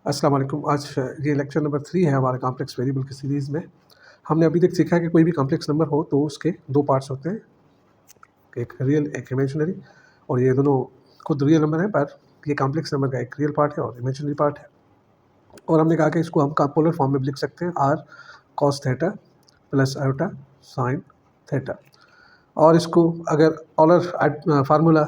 अस्सलाम वालेकुम। आज ये लेक्चर नंबर 3 है हमारे कॉम्प्लेक्स वेरिएबल की सीरीज़ में। हमने अभी तक सीखा कि कोई भी कॉम्प्लेक्स नंबर हो तो उसके 2 पार्ट्स होते हैं, एक रियल एक इमेजिनरी, और ये दोनों खुद रियल नंबर हैं, पर ये कॉम्प्लेक्स नंबर का एक रियल पार्ट है और इमेजिनरी पार्ट है। और हमने कहा कि इसको हम पोलर फॉर्म में भी लिख सकते हैं, r cos theta plus iota sin theta. और इसको अगर ऑलर फार्मूला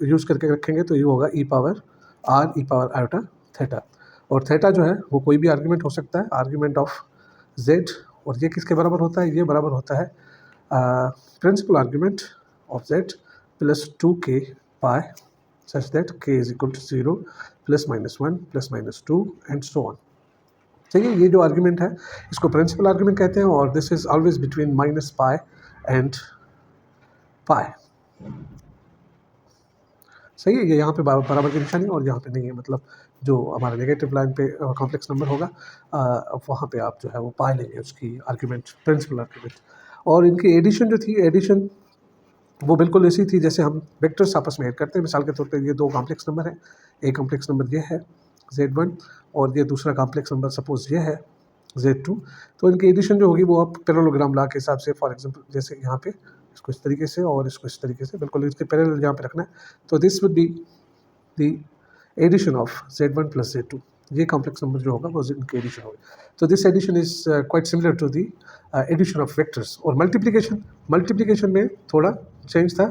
यूज़ करके रखेंगे तो ये होगा e power r e power iota theta. और थीटा जो है वो कोई भी आर्ग्यूमेंट हो सकता है, आर्ग्यूमेंट ऑफ z। और ये किसके बराबर होता है? ये बराबर होता है principal argument of z plus 2k pi such that k is equal to 0 plus minus 1 plus minus 2 and so on. ठीक है, ये जो आर्ग्यूमेंट है इसको प्रिंसिपल आर्ग्यूमेंट कहते हैं, और this is always between minus pi and pi. सही है, ये यहाँ पे बराबर की निशानी और यहाँ पे नहीं है, मतलब जो हमारा नेगेटिव लाइन पे कॉम्प्लेक्स नंबर होगा वहाँ पे आप जो है वो पाई लेंगे उसकी आर्ग्यूमेंट, प्रिंसिपल आर्ग्यूमेंट। और इनकी एडिशन जो थी, एडिशन वो बिल्कुल ऐसी थी जैसे हम वेक्टर्स आपस में ऐड करते हैं। मिसाल के तौर पे ये 2 कॉम्प्लेक्स नंबर है, एक कॉम्प्लेक्स नंबर ये है Z1 और ये दूसरा कॉम्प्लेक्स नंबर सपोज ये है Z2। तो इनकी एडिशन जो होगी वो आप पैरेललोग्राम लॉ के हिसाब से, फॉर एग्जांपल जैसे यहाँ पे इसको इस तरीके से और इसको इस तरीके से बिल्कुल इसके पैरेलल यहाँ पे रखना है, तो this would be the addition of Z1 plus Z2। ये कॉम्प्लेक्स नंबर जो होगा वो इनकी एडिशन होगी। तो this addition is quite similar to the addition of vectors. और मल्टीप्लिकेशन में थोड़ा चेंज था।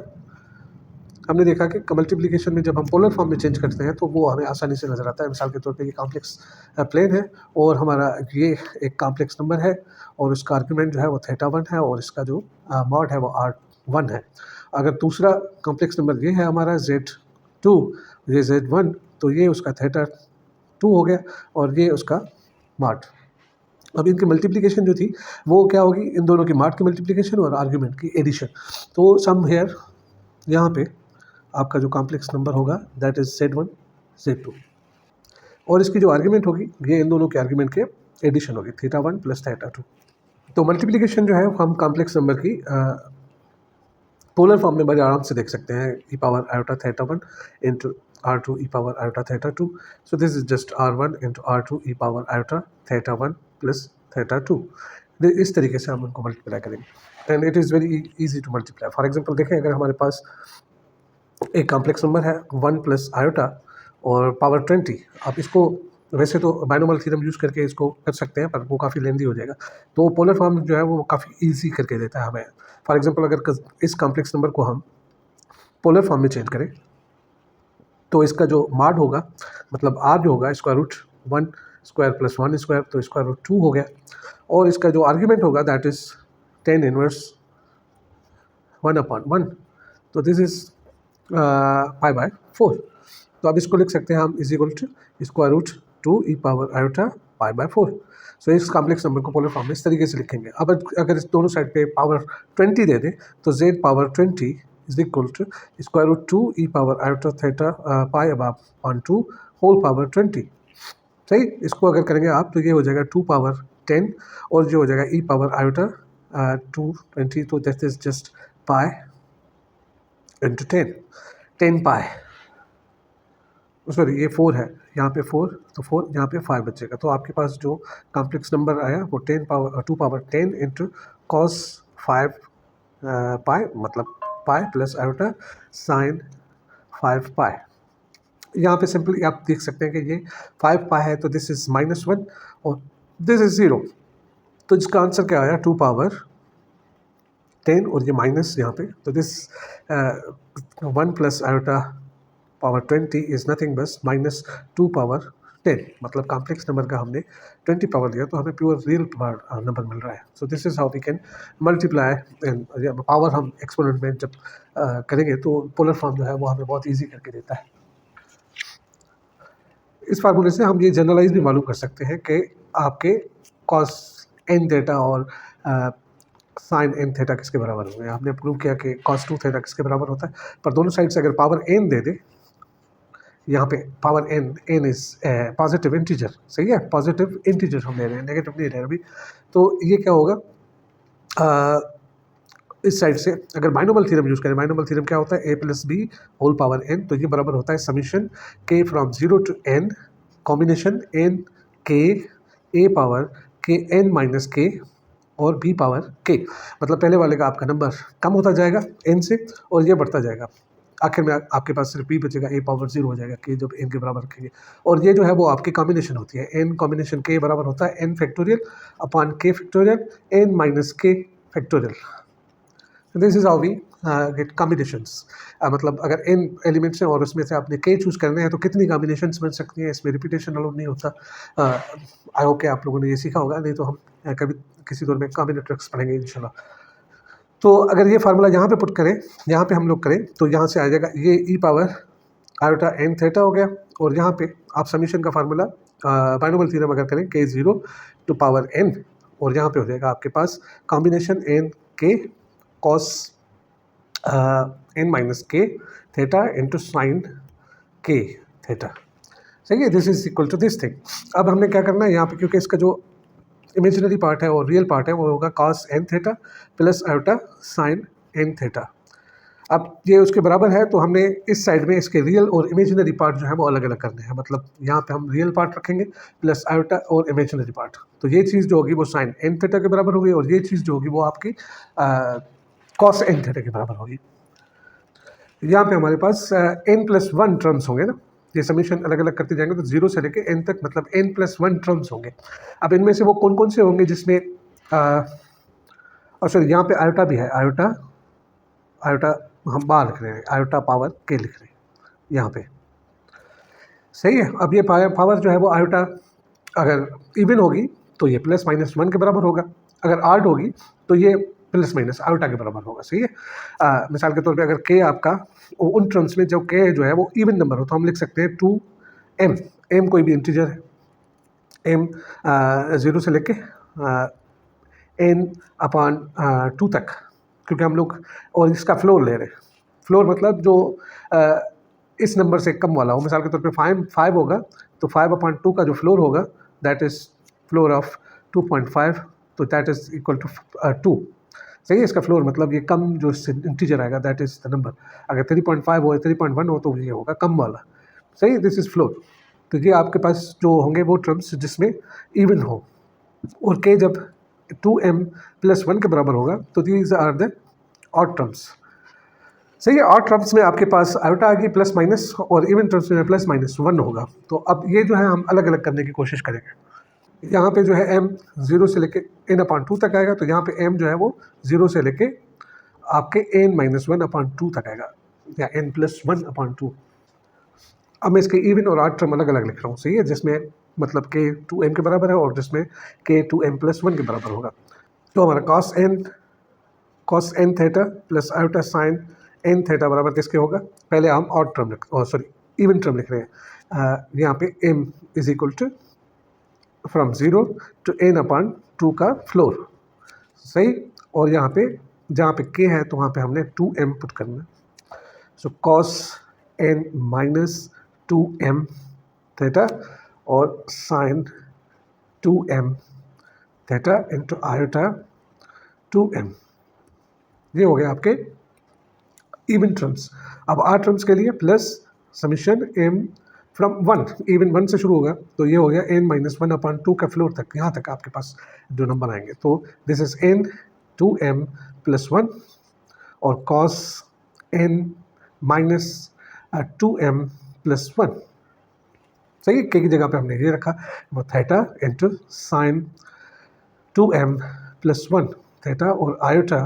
हमने देखा कि मल्टीप्लिकेशन में जब हम पोलर फॉर्म में चेंज करते हैं तो वो हमें आसानी से नज़र आता है। मिसाल के तौर पे ये कॉम्प्लेक्स प्लेन है और हमारा ये एक कॉम्प्लेक्स नंबर है और उसका आर्ग्यूमेंट जो है वो θ1 है और इसका जो मॉड है वो r1 है। अगर दूसरा कॉम्प्लेक्स नंबर ये है हमारा Z2, ये Z1, तो ये उसका θ2 हो गया और ये उसका मॉड। अब इनकी मल्टीप्लिकेशन जो थी वो क्या होगी? इन दोनों की मॉड की मल्टीप्लिकेशन और आर्ग्यूमेंट की एडिशन। तो सम हेयर यहाँ पे आपका जो कॉम्प्लेक्स नंबर होगा दैट इज Z1 Z2, और इसकी जो आर्ग्यूमेंट होगी ये इन दोनों के आर्ग्यूमेंट के एडिशन होगी θ1 प्लस θ2। तो मल्टीप्लिकेशन जो है हम कॉम्प्लेक्स नंबर की पोलर फॉर्म में बड़े आराम से देख सकते हैं, e power iota θ1 into r2 e power iota θ2। So this is just r1 into r2 e power iota θ1 plus θ2। इस तरीके से हम उनको मल्टीप्लाई करेंगे and it is very easy to multiply. For example देखें, अगर हमारे पास एक कॉम्प्लेक्स नंबर है 1 प्लस आयोटा और पावर 20। आप इसको वैसे तो बाइनोमियल थ्योरम यूज़ करके इसको कर सकते हैं, पर वो काफ़ी लेंदी हो जाएगा। तो पोलर फॉर्म जो है वो काफ़ी इजी करके देता है हमें। फॉर एग्जांपल अगर इस कॉम्प्लेक्स नंबर को हम पोलर फॉर्म में चेंज करें तो इसका जो मॉड होगा, मतलब r जो होगा square root 1 square plus 1 square, तो स्क्वायर रूट 2 हो गया। और इसका जो आर्ग्यूमेंट होगा दैट इज़ 10 इनवर्स 1/1, तो दिस इज़ पाई बाय 4। तो अब इसको लिख सकते हैं हम is equal to square root 2 e power iota pi by 4। So इस कॉम्प्लेक्स नंबर को पोलर फॉर्म में इस तरीके से लिखेंगे। अब अगर इस दोनों साइड पे पावर 20 दे दें तो z power 20 is equal to square root 2 e power iota theta pi upon 2 whole power 20। सही, इसको अगर करेंगे आप तो ये हो जाएगा 2 पावर 10 और जो हो जाएगा e पावर आयोटा 220, तो that is just pi into 10 pi. Sorry, ये 4 है, यहाँ पे 4, तो 4 यहाँ पे 5 बचेगा। तो आपके पास जो कॉम्प्लेक्स नंबर आया वो 2 पावर 10 इंटू कॉस 5 पाई, मतलब पाई प्लस आयोटा साइन 5 पाई। यहाँ पे सिंपली आप देख सकते हैं कि ये 5 पाई है तो दिस इज -1 और दिस इज 0। तो जिसका आंसर क्या आया 2 पावर 10 और ये माइनस यहाँ पे, तो this 1 plus iota power 20 is nothing बस -2 पावर 10। मतलब कॉम्प्लेक्स नंबर का हमने 20 पावर दिया तो हमें प्योर रियल नंबर मिल रहा है। So this is how we can multiply and power हम एक्सपोनेंट में जब करेंगे तो पोलर फॉर्म जो है वो हमें बहुत ईजी करके देता है। इस फार्मूले से हम ये जनरलाइज भी मालूम कर सकते हैं कि आपके कॉस n थीटा और साइन n थीटा किसके बराबर होंगे। आपने प्रूव किया कि cos 2 थीटा किसके बराबर होता है, पर दोनों साइड से अगर पावर n दे दे, यहाँ पे power n is positive integer, सही है, पॉजिटिव इंटीजर हम ले रहे हैं, नेगेटिव नहीं ले रहे अभी। तो ये क्या होगा, इस साइड से अगर बाइनोमियल थ्योरम यूज़ करें, बाइनोमियल थ्योरम क्या होता है a plus B whole power n, तो ये बराबर होता है summation k from 0 to n combination N K A power K N minus K और बी पावर के। मतलब पहले वाले का आपका नंबर कम होता जाएगा एन से और ये बढ़ता जाएगा, आखिर में आपके पास सिर्फ बी बचेगा, ए पावर 0 हो जाएगा के जब एन के बराबर रखेंगे। और ये जो है वो आपकी कॉम्बिनेशन होती है, एन कॉम्बिनेशन के बराबर होता है N factorial upon K factorial N minus K factorial. This is how we get combinations. मतलब अगर एन एलिमेंट्स हैं और उसमें से आपने के चूज करने हैं तो कितनी कॉम्बिनेशंस बन सकती हैं, इसमें रिपीटेशन अलाउड नहीं होता। आई होप कि आप लोगों ने ये सीखा होगा, नहीं तो हम कभी किसी दौर में कॉम्बिनेटरिक्स पढ़ेंगे इंशाल्लाह। तो अगर ये फार्मूला यहाँ पे पुट करें, यहाँ पे हम लोग करें तो यहाँ से आ जाएगा ये E power iota N theta हो गया, और यहाँ पे आप समीशन का फार्मूला बाइनोमियल थ्योरम अगर करें के 0 टू पावर एन, और यहाँ पे हो जाएगा आपके पास combination N K cos N minus K theta into sine K theta. सही है, this is equal to this thing. अब हमने क्या करना है यहाँ पे, क्योंकि इसका जो इमेजिनरी पार्ट है और रियल पार्ट है वो होगा cos N theta plus iota sine N theta. अब ये उसके बराबर है तो हमने इस साइड में इसके रियल और इमेजिनरी पार्ट जो है वो अलग अलग करने हैं। मतलब यहाँ पे हम रियल पार्ट रखेंगे प्लस आयोटा और इमेजिनरी पार्ट, तो ये चीज़ जो होगी वो साइन एन थीटा के बराबर होगी, और ये चीज़ जो होगी वो आपकी कॉस एन थीटा के बराबर होगी। यहाँ पे हमारे पास एन प्लस 1 टर्म्स होंगे ना, ये समीशन अलग अलग करते जाएंगे तो 0 से लेके एन तक, मतलब एन प्लस 1 टर्म्स होंगे। अब इनमें से वो कौन कौन से होंगे जिसमें और सॉरी यहाँ पे आयोटा भी है, आयोटा आयोटा हम बाहर लिख रहे हैं, आयोटा पावर के लिख रहे हैं यहाँ पे। सही है, अब ये पावर जो है वो आयोटा अगर इवन होगी तो ये प्लस माइनस 1 के बराबर होगा, अगर आर्ड होगी तो ये प्लस माइनस आयोटा के बराबर होगा। सही है, मिसाल के तौर पे अगर के आपका उन टर्म्स में जब के जो है वो इवन नंबर हो तो हम लिख सकते हैं 2m, m कोई भी इंटीजर है, m 0 से लेके n अपॉन 2 तक, क्योंकि हम लोग और इसका फ्लोर ले रहे हैं। फ्लोर मतलब जो इस नंबर से कम वाला हो, मिसाल के तौर पे 5 होगा तो 5/2 का जो फ्लोर होगा दैट इज़ फ्लोर ऑफ 2.5, तो दैट इज़ इक्वल टू 2। सही है, इसका फ्लोर मतलब ये कम जो इंटीजर आएगा दैट इज़ द नंबर। अगर 3.5 हो या 3.1 हो तो ये होगा कम वाला। सही है, दिस इज़ फ्लोर। तो ये आपके पास जो होंगे वो टर्म्स जिसमें इवन हो, और के जब 2m प्लस 1 के बराबर होगा तो these are the odd terms. सही है, ऑड टर्म्स में आपके पास आयोटा आ गई प्लस माइनस, और इवन टर्म्स में प्लस माइनस 1 होगा। तो अब ये जो है हम अलग अलग करने की कोशिश करेंगे। यहाँ पे जो है m 0 से लेके n/2 तक आएगा, तो यहाँ पे m जो है वो 0 से लेके आपके n-1/2 तक आएगा, या n+1/2। अब मैं इसके इवन और ऑड टर्म अलग अलग लिख रहा हूँ। सही है, जिसमें मतलब के 2m के बराबर है और जिसमें के 2m+1 के बराबर होगा। तो हमारा cos N theta plus iota sine N theta बराबर किसके होगा, पहले हम odd term sorry even term लिख रहे हैं। यहाँ पे m is equal to from 0 to n/2 का फ्लोर। सही, और यहाँ पे जहाँ पे k है तो वहाँ पे हमने 2m पुट करना। So cos n minus 2m theta और sine 2m theta into iota 2m, ये हो गया आपके इवन टर्म्स। अब आर टर्म्स के लिए plus summation m from 1, even 1 से शुरू होगा तो ये हो गया n-1/2 का फ्लोर तक, यहाँ तक आपके पास जो नंबर आएंगे। तो this is n 2m plus 1 और cos n minus 2m plus 1। सही है, के की जगह पे हमने ये रखा, वो theta into sine 2m plus 1 theta और आयोटा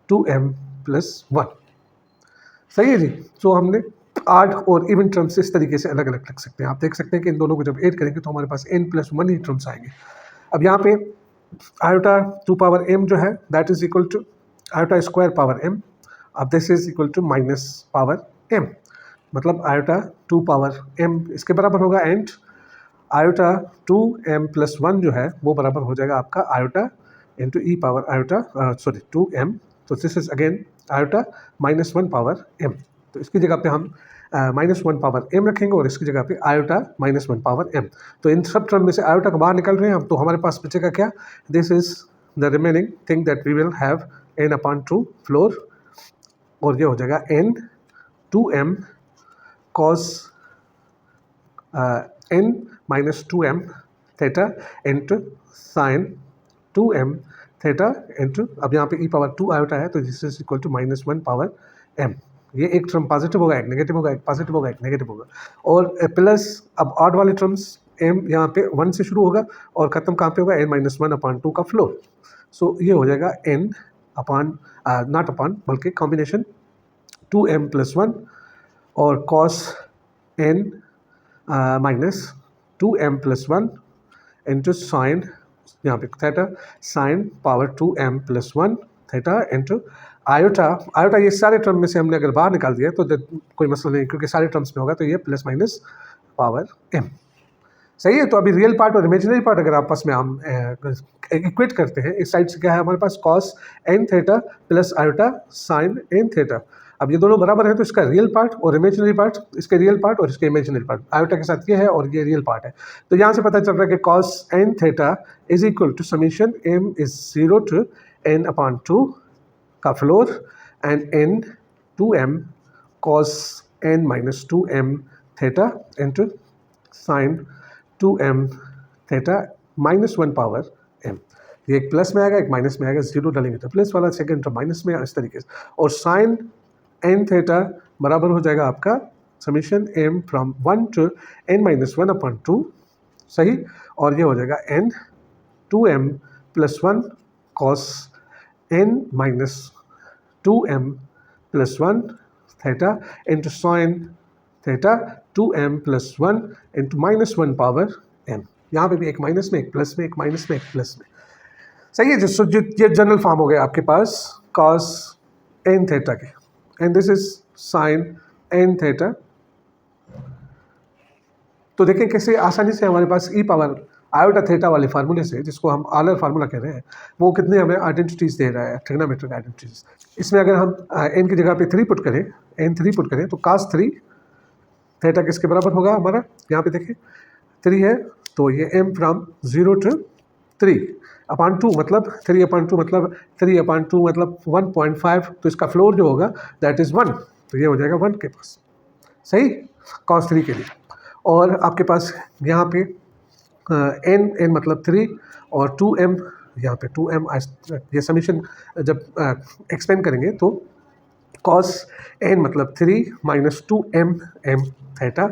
2m प्लस 1। सही है जी। तो हमने आड और इवन टर्म्स इस तरीके से अलग अलग लिख सकते हैं। आप देख सकते हैं कि इन दोनों को जब ऐड करेंगे तो हमारे पास n+1 ही टर्म्स आएंगे। अब यहाँ पे आयोटा 2 पावर m जो है that is equal to iota square power m। अब this is equal to minus power m, मतलब आयोटा 2 पावर m इसके बराबर होगा, एंड आयोटा 2m प्लस 1 जो है वो बराबर हो जाएगा आपका आयोटा इंटू ई पावर आयोटा सॉरी 2m। तो this is again iota -1 power m। तो इसकी जगह पे हम -1 पावर m रखेंगे और इसकी जगह पे आयोटा -1 पावर m। तो इन सब टर्म में से आयोटा को बाहर निकल रहे हैं हम, तो हमारे पास बचेगा क्या, this is the remaining thing that we will have n/2 floor, और ये हो जाएगा n 2m cos n minus 2m theta into sine 2m theta into, अब यहाँ पे e पावर 2 आयोटा है तो this is equal to -1 power m। ये एक टर्म पॉजिटिव होगा, एक नेगेटिव होगा, एक पॉजिटिव होगा, एक नेगेटिव होगा। और प्लस अब ऑड वाले टर्म्स m यहाँ पे 1 से शुरू होगा और ख़त्म कहाँ पे होगा, n-1/2 का फ्लोर। सो ये हो जाएगा n अपॉन नॉट अपॉन बल्कि कॉम्बिनेशन 2m + 1 और cos n minus 2m + 1 into sine यहाँ पे theta sine power 2m + 1 theta into iota. Iota ये सारे टर्म में से हमने अगर बाहर निकाल दिया तो कोई मसला नहीं, क्योंकि सारे टर्म्स में होगा तो ये प्लस माइनस पावर m। सही है। तो अभी रियल पार्ट और इमेजिनरी पार्ट अगर आपस में हम इक्वेट करते हैं, इस साइड से क्या है हमारे पास cos n theta plus iota sine n theta. अब ये दोनों बराबर है तो इसका रियल पार्ट और इमेजिनरी पार्ट, इसके रियल पार्ट और इसके इमेजिनरी पार्ट आयोटा के साथ ये है और ये रियल पार्ट है। तो यहाँ से पता चल रहा है कि cos n theta is equal to summation m is 0 to n/2 का floor and n 2m cos n - 2m theta into sine 2m theta -1 power m। ये एक प्लस में आएगा, एक माइनस में आएगा, जीरो डालेंगे तो प्लस वाला, सेकंड टर्म माइनस में, इस तरीके से। और साइन n थीटा बराबर हो जाएगा आपका summation m from 1 to n-1/2, सही। और ये हो जाएगा n 2m + 1 cos n - 2m + 1 theta into sine theta 2m + 1 into -1 power m। यहाँ पे भी एक माइनस में, एक प्लस में, एक माइनस में, एक प्लस में, सही है। जो ये जनरल फॉर्म हो गया आपके पास cos n थीटा के, and this is sine n theta. तो देखें कैसे आसानी से हमारे पास e पावर आयोटा थीटा वाले फार्मूले से, जिसको हम आलर फार्मूला कह रहे हैं, वो कितने हमें आइडेंटिटीज दे रहा है, ट्रिग्नोमेट्रिक आइडेंटिटीज। इसमें अगर हम n की जगह पे 3 पुट करें, n3 पुट करें तो cos 3 थीटा किसके बराबर होगा हमारा, यहाँ पे देखें 3 है तो ये m फ्रॉम 0 to 3/2 मतलब 3/2 मतलब 3/2 मतलब 1.5, तो इसका फ्लोर जो होगा दैट इज़ 1, तो ये हो जाएगा 1 के पास, सही, cos 3 के लिए। और आपके पास यहाँ पे n मतलब 3 और 2m, यहाँ पे 2m, ये समीशन जब एक्सपेंड करेंगे तो cos n मतलब 3 - 2m m theta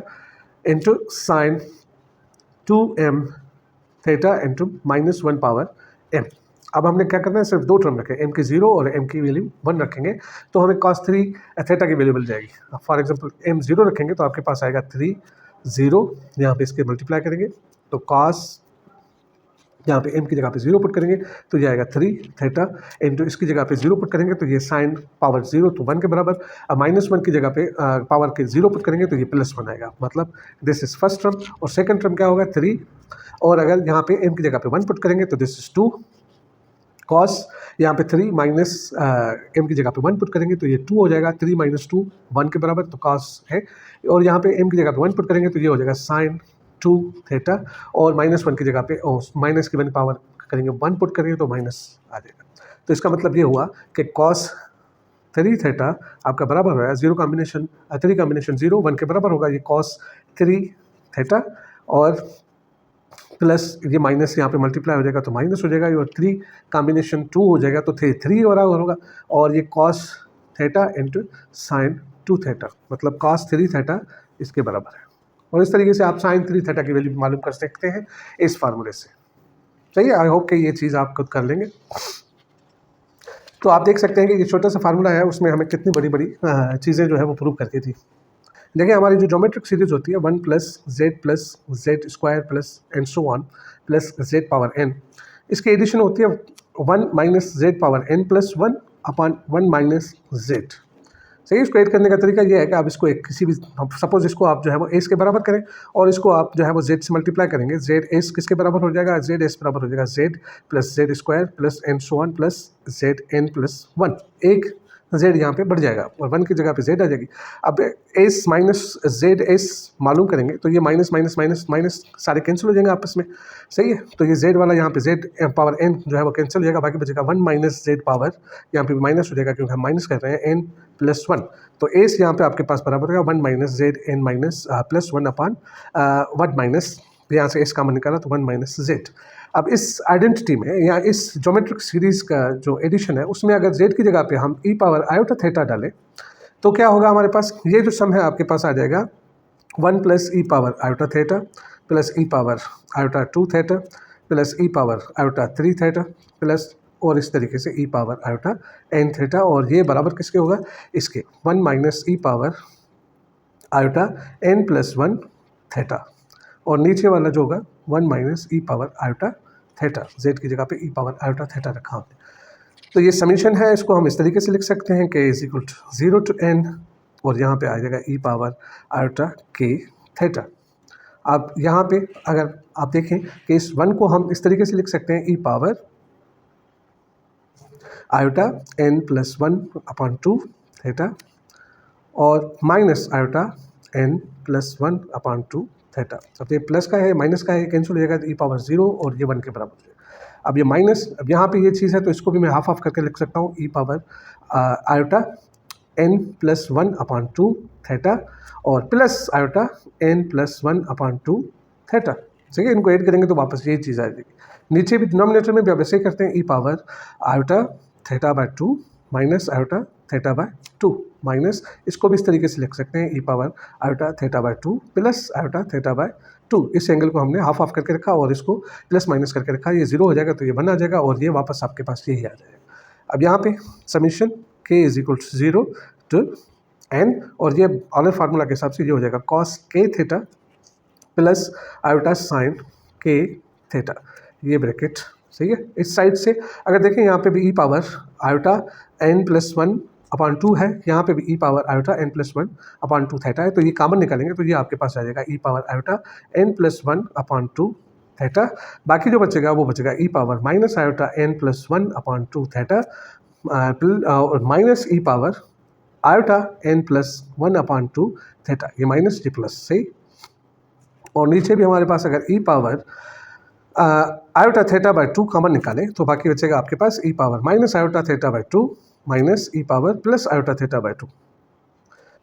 into sine 2m theta into -1 power m। अब हमने क्या करना है, सिर्फ दो टर्म रखें, m की 0 और m की वैल्यू 1 रखेंगे तो हमें cos 3 थीटा की वैल्यू मिल जाएगी। फॉर एग्जांपल m 0 रखेंगे तो आपके पास आएगा 3 0, यहाँ पे इसके मल्टीप्लाई करेंगे तो cos, यहाँ पे m की जगह पे 0 पुट करेंगे तो ये आएगा 3 थीटा इंटू इसकी जगह पे 0 पुट करेंगे तो ये साइन पावर 0 तो 1 के बराबर। अब -1 की जगह पे पावर के 0 पुट करेंगे तो ये +1 आएगा, मतलब दिस इज फर्स्ट टर्म। और सेकंड टर्म क्या होगा 3, और अगर यहाँ पे m की जगह पे 1 पुट करेंगे तो दिस इज 2 cos, यहाँ पे 3 माइनस m की जगह पे 1 पुट करेंगे तो ये 2 हो जाएगा, 3 - 2 1 के बराबर, तो cos है। और यहाँ पे m की जगह पे 1 पुट करेंगे तो ये हो जाएगा साइन 2 थीटा, और -1 की जगह पे माइनस की 1 पावर करेंगे 1 पुट करेंगे तो माइनस आ जाएगा। तो इसका मतलब ये हुआ कि cos 3 थीटा आपका बराबर हो रहा है 0 कॉम्बिनेशन 3 कॉम्बिनेशन 0 1 के बराबर होगा ये cos 3 थीटा, और प्लस ये माइनस यहाँ पे मल्टीप्लाई हो जाएगा तो माइनस हो जाएगा, और 3 कॉम्बिनेशन 2 हो जाएगा तो 3 बराबर होगा, और ये cos theta into sign 2 theta, मतलब cos 3 थीटा इसके बराबर है। और इस तरीके से आप साइन 3 थीटा की वैल्यू मालूम कर सकते हैं इस फार्मूले से। सही है, आई होप कि ये चीज़ आप खुद कर लेंगे। तो आप देख सकते हैं कि ये छोटा सा फार्मूला है, उसमें हमें कितनी बड़ी बड़ी चीज़ें जो है वो प्रूव करती थी। देखिए हमारी जो ज्योमेट्रिक सीरीज होती है 1 + z + z² plus and so on plus z power n, इसकी एडिशन होती है 1 - z पावर n + 1/1 - z। सही, इसको ऐड करने का तरीका ये है कि आप इसको एक किसी भी, सपोज इसको आप जो है वो एस के बराबर करें और इसको आप जो है वो z से मल्टीप्लाई करेंगे, z एस किसके बराबर हो जाएगा, z एस बराबर हो जाएगा z + z² plus and so on plus z n + 1। एक z यहाँ पे बढ़ जाएगा और 1 की जगह पे z आ जाएगी। अब s माइनस जेड एस मालूम करेंगे तो ये माइनस माइनस माइनस माइनस सारे कैंसिल हो जाएंगे आपस में, सही है। तो ये z वाला यहाँ पे z पावर n जो है वो कैंसिल हो जाएगा, बाकी बचेगा 1 माइनस जेड पावर, यहाँ पे भी माइनस हो जाएगा क्योंकि हम माइनस कर रहे हैं n प्लस 1। तो s यहाँ पे आपके पास बराबर होगा 1 minus Z N minus plus 1 upon 1 minus, यहाँ से s कॉमन निकाला तो 1 माइनस जेड। अब इस आइडेंटिटी में या इस ज्योमेट्रिक सीरीज का जो एडिशन है उसमें अगर z की जगह पे हम e पावर आयोटा थीटा डालें तो क्या होगा हमारे पास, ये जो सम है आपके पास आ जाएगा 1 plus e power iota theta plus e power iota 2 theta plus e power iota 3 theta plus और इस तरीके से e power iota n theta, और ये बराबर किसके होगा, इसके 1 minus e power iota n plus 1 theta, और नीचे वाला जो होगा 1 minus e power iota theta, z की जगह पे ई पावर आयोटा थीटा रखा हमने। तो ये समीशन है, इसको हम इस तरीके से लिख सकते हैं k is equal to 0 to n, और यहाँ पे आ जाएगा ई पावर आयोटा k थीटा। अब यहाँ पे अगर आप देखें कि इस 1 को हम इस तरीके से लिख सकते हैं e power iota n plus 1 upon 2 theta और minus iota n plus 1 upon 2 theta. अब ये प्लस का है माइनस का है, कैंसिल हो जाएगा, ई पावर 0 और ये 1 के बराबर है। अब ये माइनस, अब यहाँ पे ये चीज़ है तो इसको भी मैं हाफ ऑफ करके लिख सकता हूँ, e power iota n plus 1 upon 2 theta और plus iota n plus 1 upon 2 theta, ठीक है। इनको ऐड करेंगे तो वापस ये चीज़ आ जाएगी। नीचे भी डिनोमिनेटर में भी अब ऐसे ही करते हैं, e power iota theta by 2 minus iota theta by 2 minus, इसको भी इस तरीके से लिख सकते हैं, e power iota theta by 2 plus iota theta by 2। इस एंगल को हमने हाफ ऑफ करके रखा और इसको प्लस माइनस करके रखा, ये 0 हो जाएगा तो ये 1 आ जाएगा और ये वापस आपके पास यही आ जाएगा। अब यहाँ पे summation k is equal to 0 to n, और ये ऑलर फार्मूला के हिसाब से ये हो जाएगा cos k theta plus iota sign k theta, ये ब्रैकेट, सही है। इस साइड से अगर देखें यहाँ पे भी e power iota n plus 1 upon 2 है, यहाँ पे भी e power iota n plus 1 upon 2 theta है, तो ये कॉमन निकालेंगे तो ये आपके पास आ जाएगा ई power iota n plus 1 upon 2 theta. बाकी जो बचेगा वो बचेगा e power minus iota n plus 1 upon 2 theta और minus e power iota n plus 1 upon 2 theta, ये माइनस ये प्लस, सही। और नीचे भी हमारे पास अगर e power iota theta by 2 common निकालें तो बाकी बचेगा आपके पास e power minus iota theta by 2 minus e power plus iota theta by 2,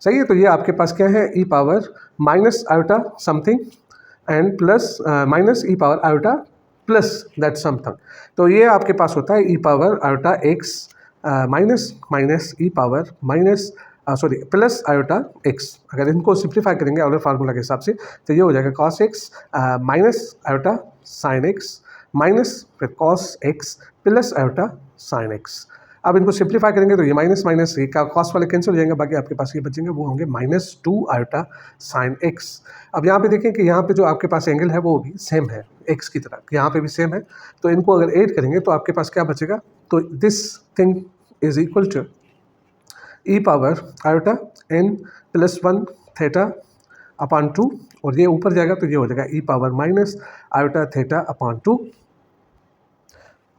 सही है। तो ये आपके पास क्या है, e power minus iota something and plus minus e power iota plus that something, तो ये आपके पास होता है e power iota x minus minus e power minus sorry plus iota x. अगर इनको सिंप्लीफाई करेंगे ऑलर फार्मूला के हिसाब से तो ये हो जाएगा cos x minus iota sine x minus फिर cos x plus iota sine x. अब इनको सिंप्लीफाई करेंगे तो ये माइनस माइनस ये का कॉस वाले कैंसिल हो जाएंगे, बाकी आपके पास ये बचेंगे वो होंगे माइनस 2 आयोटा साइन एक्स। अब यहाँ पे देखें कि यहाँ पे जो आपके पास एंगल है वो भी सेम है एक्स की तरह, यहाँ पे भी सेम है, तो इनको अगर ऐड करेंगे तो आपके पास क्या बचेगा, तो this thing is equal to e power iota n plus 1 theta upon 2, और ये ऊपर जाएगा तो ये हो जाएगा ई power minus iota theta upon 2,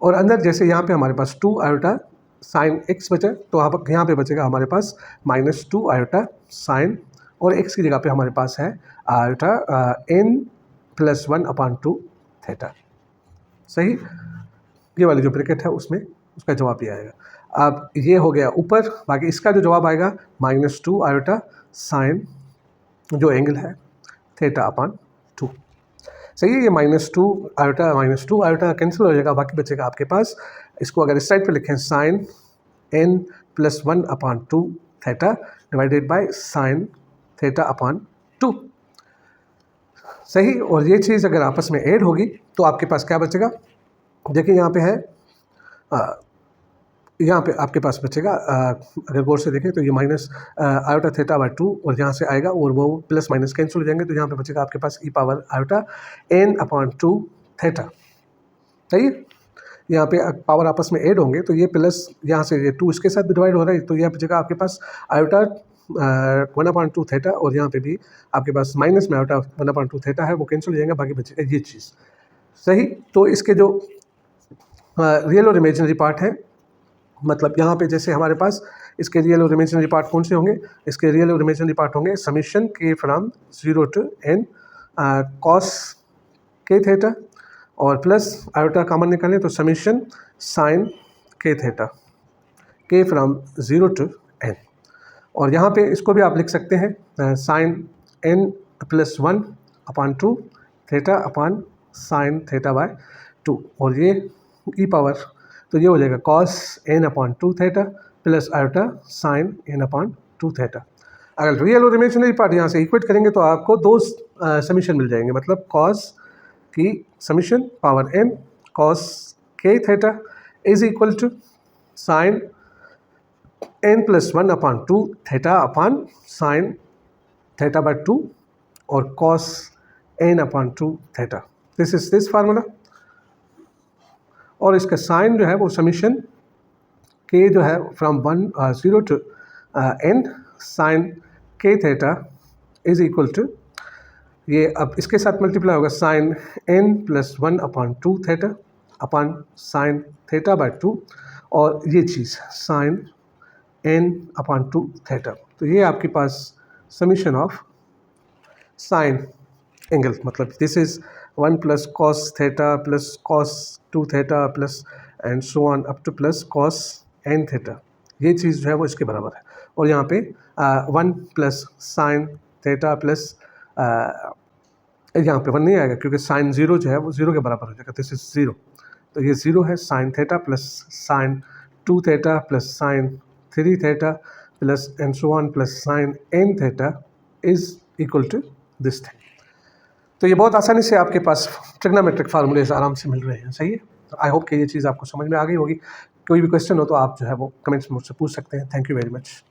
और अंदर जैसे यहाँ पे हमारे पास 2 आयोटा साइन एक्स बचा तो आप यहाँ पे बचेगा हमारे पास माइनस 2 आयोटा साइन, और एक्स की जगह पे हमारे पास है iota n plus 1 upon 2 theta, सही। ये वाली जो ब्रैकेट है उसमें उसका जवाब ये आएगा। अब ये हो गया ऊपर, बाकी इसका जो जवाब आएगा माइनस 2 आयोटा साइन जो एंगल है थीटा अपॉन 2, सही है। ये माइनस 2 आयोटा कैंसिल हो जाएगा, बाकी बचेगा आपके पास, इसको अगर इस साइड पे लिखें sine n plus 1 upon 2 theta divided by sine theta upon 2, सही। और ये चीज़ अगर आपस में ऐड होगी तो आपके पास क्या बचेगा, देखिए यहाँ पे है यहाँ पे आपके पास बचेगा अगर गौर से देखें तो ये माइनस आयोटा थीटा बाय 2 और यहाँ से आएगा और वो प्लस माइनस कैंसिल हो जाएंगे, तो यहाँ पे बचेगा आपके पास e power iota n upon 2 theta, सही। यहाँ पे पावर आपस में ऐड होंगे तो ये प्लस यहाँ से ये 2 इसके साथ भी डिवाइड हो रहा है, तो यहाँ बचेगा आपके पास आयोटा 1/2 थीटा, और यहाँ पे भी आपके पास माइनस में आयोटा 1/2 थीटा है वो कैंसिल हो जाएगा, बाकी बचेगा ये चीज़, सही। तो इसके जो रियल और इमेजिनरी पार्ट है, मतलब यहाँ पे जैसे हमारे पास इसके रियल और इमेजिनरी पार्ट कौन से होंगे? इसके रियल और इमेजिनरी पार्ट होंगे समीशन के फ्रॉम 0 to n कॉस के थीटा और प्लस आयोटा कॉमन निकालें तो समीशन साइन के थीटा के फ्रॉम 0 to n। और यहाँ पे इसको भी आप लिख सकते हैं sine n plus 1 upon 2 theta upon sine theta by 2 और ये ई पावर तो ये हो जाएगा cos n upon 2 theta plus iota sine n upon 2 theta. अगर रियल और इमेजिनरी पार्ट यहाँ से इक्वेट करेंगे तो आपको दो समीशन मिल जाएंगे, मतलब कॉस की समीशन पावर n कॉस के theta is equal to sine n plus 1 upon 2 theta upon sine theta by 2 और cos n upon 2 theta. This is this formula. और इसका साइन जो है वो समीशन के जो है from 0 to n sine K theta is equal to ये अब इसके साथ मल्टीप्लाई होगा sine n plus 1 upon 2 theta upon sine theta by 2 और ये चीज़ साइन n अपान 2 थीटा। तो ये आपके पास समीशन ऑफ साइन एंगल, मतलब this is 1 plus cos theta plus cos 2 theta plus and so on up to plus cos n theta. ये चीज़ जो है वो इसके बराबर है। और यहाँ पे 1 प्लस साइन थीटा प्लस यहाँ पे 1 नहीं आएगा क्योंकि साइन 0 जो है वो 0 के बराबर हो जाएगा, दिस इज 0। तो ये 0 है sine theta plus sine 2 theta plus sine 3 theta plus and so on plus sine n theta is equal to this thing. तो ये बहुत आसानी से आपके पास ट्रिग्नोमेट्रिक फार्मूलेज आराम से मिल रहे हैं, सही है। तो आई होप कि ये चीज़ आपको समझ में आ गई होगी। कोई भी क्वेश्चन हो तो आप जो है वो कमेंट्स में मुझसे पूछ सकते हैं। Thank you very much.